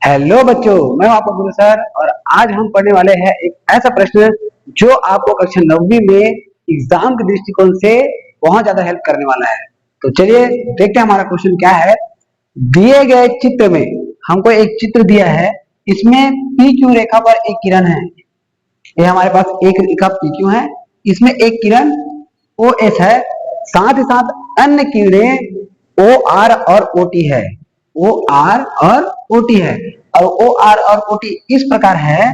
Hello बच्चों, मैं हूं आपका गुरु सर और आज हम पढ़ने वाले हैं एक ऐसा प्रश्न जो आपको कक्षा 9वीं में एग्जाम के दृष्टिकोण से बहुत ज्यादा हेल्प करने वाला है। तो चलिए देखते हैं हमारा क्वेश्चन क्या है। दिए गए चित्र में हमको एक चित्र दिया है, इसमें पी क्यू रेखा पर एक किरण है। ये हमारे पास एक रेखा पी क्यू है, इसमें एक किरण ओ एस है, साथ ही साथ अन्य किरणें ओ आर और ओ टी है। ओ आर और ओ टी है और ओ आर और ओ टी इस प्रकार है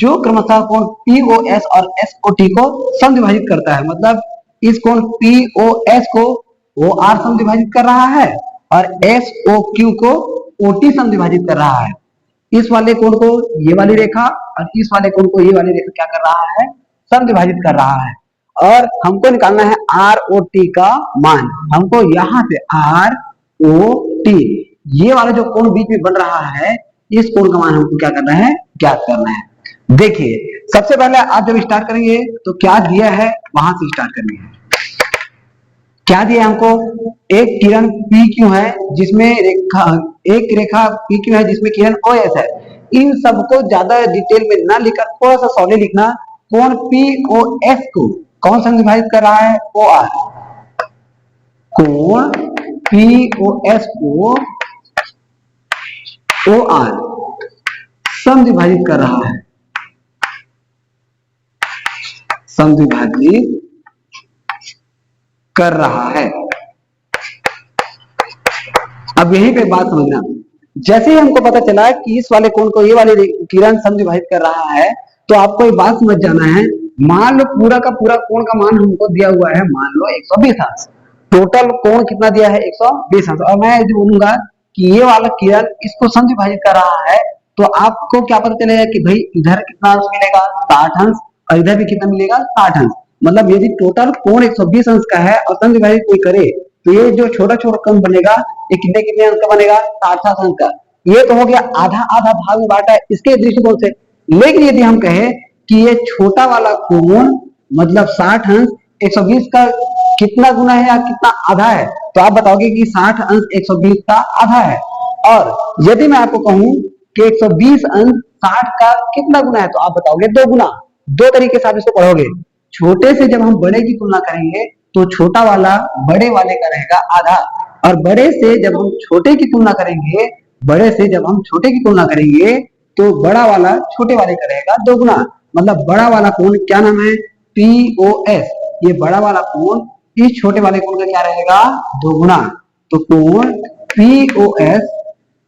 जो क्रमशः कोण पी ओ एस और एस ओ टी को समविभाजित करता है। मतलब इस कोण पी ओ एस को ओ आर समविभाजित कर रहा है और एस ओ क्यू को ओ टी समविभाजित कर रहा है। इस वाले कोण को ये वाली रेखा और इस वाले कोण को ये वाली रेखा क्या कर रहा है, समविभाजित कर रहा है। और हमको निकालना है आर ओ टी का मान। हमको यहां से आर ओ टी ये वाला जो कोण बीच में बन रहा है, इस कोण का मान हमको क्या करना है, ज्ञात करना है। देखिए सबसे पहले आप जब स्टार्ट करेंगे तो क्या दिया है वहां से स्टार्ट करेंगे। क्या दिया हमको, एक किरण पी क्यू है जिसमें एक रेखा पी क्यू है जिसमें किरण ओ एस है। इन सबको ज्यादा डिटेल में ना लिखकर थोड़ा सा सॉलिड लिखना। कोण पी ओ एस को कौन सा विभाजित कर रहा है, ओ आर। कोण पी ओ एस को ओ आर समविभाजित कर रहा है, समविभाजित कर रहा है। अब यहीं पे बात समझना, जैसे ही हमको पता चला कि इस वाले कोण को ये वाली किरण समविभाजित कर रहा है, तो आपको एक बात समझ जाना है। मान लो पूरा का पूरा कोण का मान हमको दिया हुआ है, मान लो 120 अंश। टोटल कोण कितना दिया है, 120 अंश। और मैं यदि बोलूंगा कि ये वाला किरण इसको समविभाजित कर रहा है, तो आपको क्या पता चलेगा कि भाई इधर कितना अंश मिलेगा, 60 अंश, और इधर भी कितना मिलेगा, 60 अंश। मतलब यदि टोटल कोण 120 अंश का है और समविभाजित कोई करे, तो ये जो छोटा छोटा कोण बनेगा ये कितने कितने अंक का बनेगा, 60 अंक का। ये तो हो गया आधा आधा भाग में बांटा है इसके दृष्टिकोण से। लेकिन यदि हम कहें कि ये छोटा वाला कोण मतलब 60 अंश 120 का कितना गुना है या कितना आधा है, तो आप बताओगे कि 60 अंश 120 का आधा है। और यदि मैं आपको कहूं कि 120 अंश 60 का कितना गुना है, तो आप बताओगे 2 गुना। दो तरीके से आप इसको पढ़ोगे। छोटे से जब हम बड़े की तुलना करेंगे तो छोटा वाला बड़े वाले का रहेगा आधा, और बड़े से जब हम छोटे की तुलना करेंगे, बड़े से जब हम छोटे की तुलना करेंगे तो बड़ा वाला छोटे वाले का रहेगा 2 गुना। मतलब बड़ा वाला कोण क्या नाम है, पी ओ एस। ये बड़ा वाला कोण इस छोटे वाले कोण का क्या रहेगा, 2 गुना। तो कोण पी ओ एस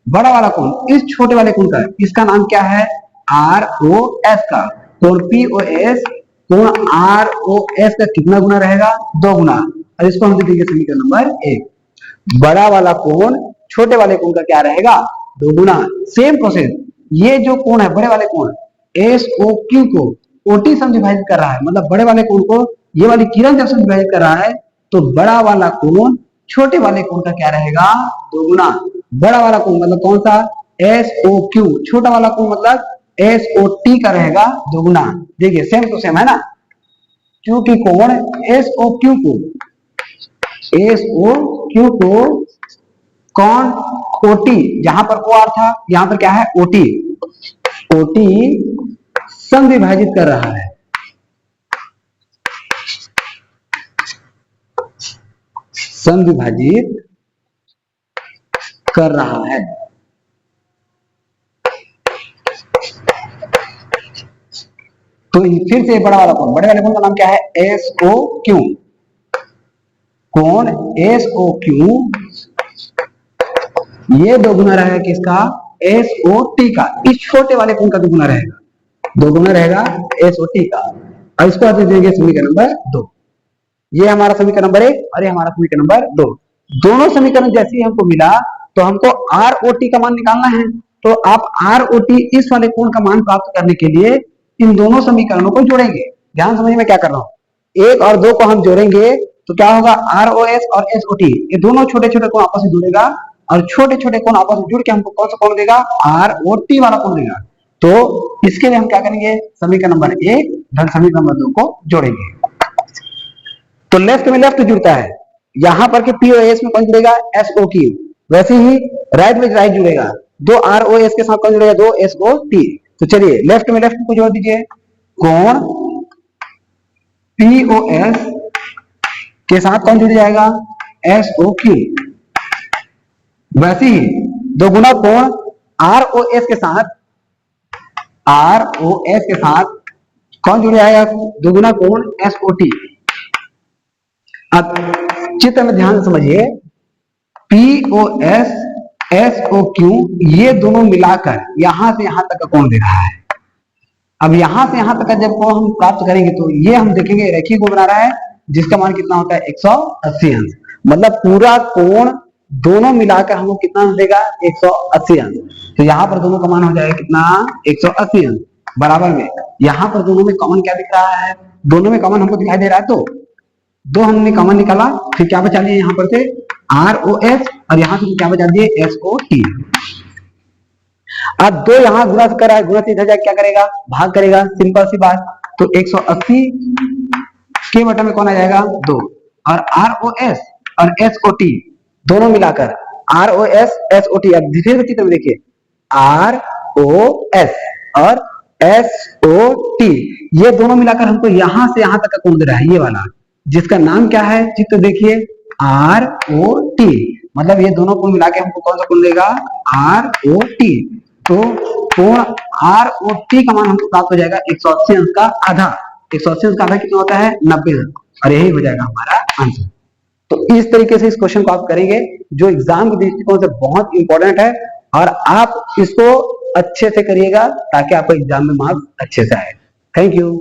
बड़ा वाला कोण इस छोटे वाले कोण का, इसका नाम क्या है, आर ओ एस का। कोण पी ओ एस कोण आर ओ एस का कितना गुना रहेगा, 2 गुना। और इसको हम लिखेंगे समीकरण नंबर 1। बड़ा वाला कोण छोटे वाले कोण का क्या रहेगा, 2 गुना। सेम प्रोसेस, ये जो कोण है बड़े वाले कोण एस ओ क्यू को ओटी समविभाजित कर रहा है। मतलब बड़े वाले कोण को ये वाली किरण जब समविभाजित कर रहा है, तो बड़ा वाला कोण छोटे वाले कोण का क्या रहेगा, 2 गुना। बड़ा वाला कोण मतलब कौन सा, एस ओ क्यू। छोटा वाला कोण मतलब एस ओ टी का रहेगा 2 गुना। देखिए सेम टू सेम है ना। क्योंकि कोण एस ओ क्यू को कौन ओटी, जहां पर ओ आर था यहां पर क्या है, ओटी। ओटी समविभाजित कर रहा है, समविभाजित कर रहा है। तो फिर से बड़ा वाला कोण, बड़े वाले कोण का नाम क्या है, एस ओ क्यू। कोण एस ओ क्यू ये 2 गुना रहेगा किसका, एस ओ टी का। इस छोटे वाले कोण का 2 गुना रहेगा, 2 गुना रहेगा एस ओ टी का। और इसको आप देंगे समीकरण नंबर 2। ये हमारा समीकरण नंबर 1 और ये हमारा समीकरण नंबर 2। दोनों समीकरण जैसे ही हमको मिला तो हमको आर ओ टी का मान निकालना है। तो आप आर ओ टी इस वाले कोण का मान प्राप्त करने के लिए इन दोनों समीकरणों को जोड़ेंगे। ध्यान समझिए मैं क्या कर रहा हूं। 1 और 2 को हम जोड़ेंगे तो क्या होगा, आर ओ एस और एस ओ टी ये दोनों छोटे छोटे कोण आपस में जुड़ेगा, और छोटे छोटे कोण आपस में जुड़ के हमको कौन सा कोण देगा, आर ओ टी वाला कोण देगा। तो इसके लिए हम क्या करेंगे, समीकरण नंबर 1 धन समीकरण नंबर 2 को जोड़ेंगे। तो लेफ्ट में लेफ्ट जुड़ता है, यहां पर के पी और एस में कौन जुड़ेगा, एस ओ क्यू। वैसे ही राइट में राइट जुड़ेगा, दो आर ओ एस के साथ कौन जुड़ेगा, दो एस ओ टी। तो चलिए लेफ्ट में लेफ्ट को जोड़ दीजिए, कोण पी ओ एस के साथ कौन जुड़ जाएगा, एस ओ क्यू। वैसे ही दो गुना कोण आर ओ एस के साथ, आर ओ एस के साथ कौन जुड़ जाएगा, दोगुना कोण एस ओ टी। अब चित्र में ध्यान समझिए, P O S S O Q ये दोनों मिलाकर यहां से यहां तक का कोण दे रहा है। अब यहां से यहां तक का जब कोण हम प्राप्त करेंगे तो ये हम देखेंगे रेखीय कोण बना रहा है, जिसका मान कितना होता है 180 अंश। मतलब पूरा कोण दोनों मिलाकर हमको कितना देगा, 180 अंश। तो यहाँ पर दोनों का मान हो जाएगा कितना, 180 अंश। बराबर में यहाँ पर दोनों में कॉमन क्या दिख रहा है, दोनों में कॉमन हमको दिखाई दे रहा है, तो दो हमने कॉमन निकाला, फिर क्या बचा लिए यहाँ पर से आर ओ एस, और यहाँ से क्या बचा दिए एस ओ टी। अब दो यहाँ गुणा कर रहा है, गुणा से इधर जाके क्या करेगा, भाग करेगा, सिंपल सी बात। तो 180 के बटा में कौन आ जाएगा, दो, और आर ओ एस और एस ओ टी दोनों मिलाकर R O S S O T. अब दूसरे चित्र में देखिए, आर ओ एस और एस ओ टी ये दोनों मिलाकर हमको यहां से यहां तक का कोण दे रहा है, ये वाला, जिसका नाम क्या है, चित्र देखिए आर ओ टी। मतलब ये दोनों कोण मिला के हमको कौन सा कोण देगा, आर ओ टी। तो कोण आर ओ टी का मान हमको प्राप्त हो जाएगा 180 अंश का आधा। 180 अंश का आधा कितना होता है, 90 अंश, और यही हो जाएगा हमारा आंसर। तो इस तरीके से इस क्वेश्चन को आप करेंगे, जो एग्जाम के दृष्टिकोण से बहुत इंपॉर्टेंट है, और आप इसको अच्छे से करिएगा ताकि आपको एग्जाम में मार्क्स अच्छे से आए। Thank you.